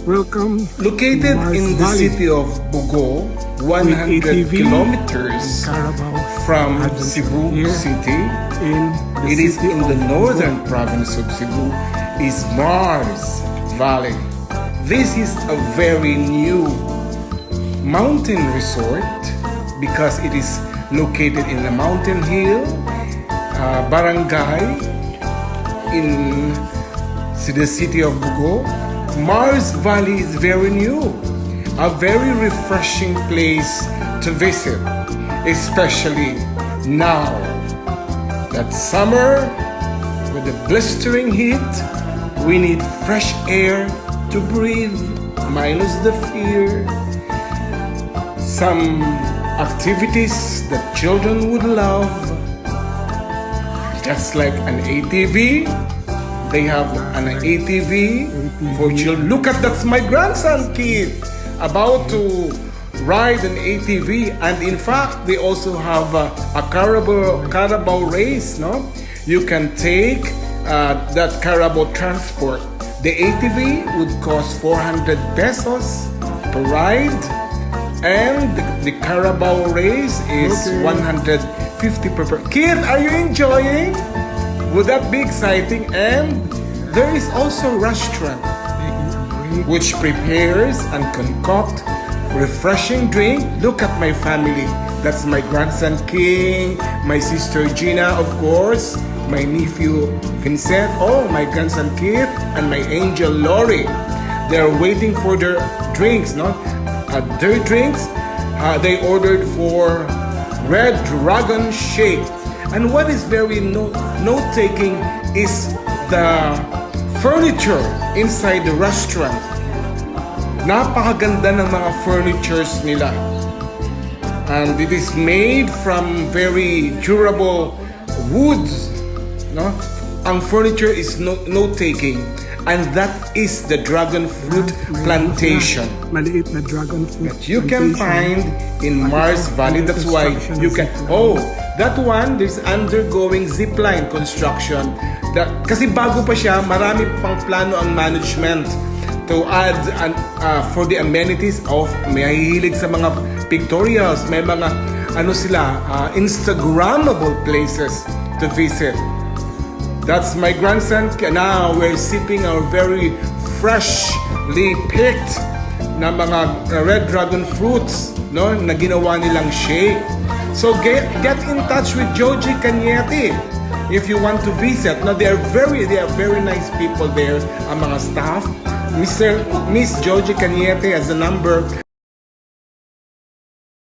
Welcome. Located in the city of BOGO, 100 kilometers from Cebu City, it is in the northern province of Cebu, is Mars Valley. This is a very new mountain resort because it is located in a mountain hill, barangay in the city of BOGO. Mars Valley is very new, a very refreshing place to visit, especially now that summer with the blistering heat. We need fresh air to breathe, minus the fear. Some activities that children would love, just like an ATV. They have an ATV for children. Look at, that's my grandson kid about to ride an ATV. And in fact, they also have a carabao race. No, you can take that carabao transport. The ATV would cost 400 pesos per ride, and the carabao race is 150 per. Kid, are you enjoying? Would that be exciting? And there is also a restaurant which prepares and concoct refreshing drink. Look at my family. That's my grandson King, my sister Gina, of course, my nephew Vincent, oh, my grandson Keith, and my angel Lori. They're waiting for their drinks, no? Their drinks, they ordered for Red Dragon Shake. And what is very note-taking is the furniture inside the restaurant. Napakaganda ng mga furnitures nila. And it is made from very durable woods. No? Ang furniture is note-taking. And that is the dragon fruit plantation. Maliit na dragon fruit that you can find in Mars Valley. That's why you can, that one, there's undergoing zipline construction. Kasi bago pa siya, marami pang plano ang management to add for the amenities of, may hihilig sa mga pictorials, may mga Instagrammable places to visit. That's my grandson. Now we're sipping our very freshly picked na mga red dragon fruits, no, na ginawa nilang shake. So get in touch with Joji Cañete if you want to visit. Now they are very nice people there, ang mga staff. Miss Joji Cañete has a number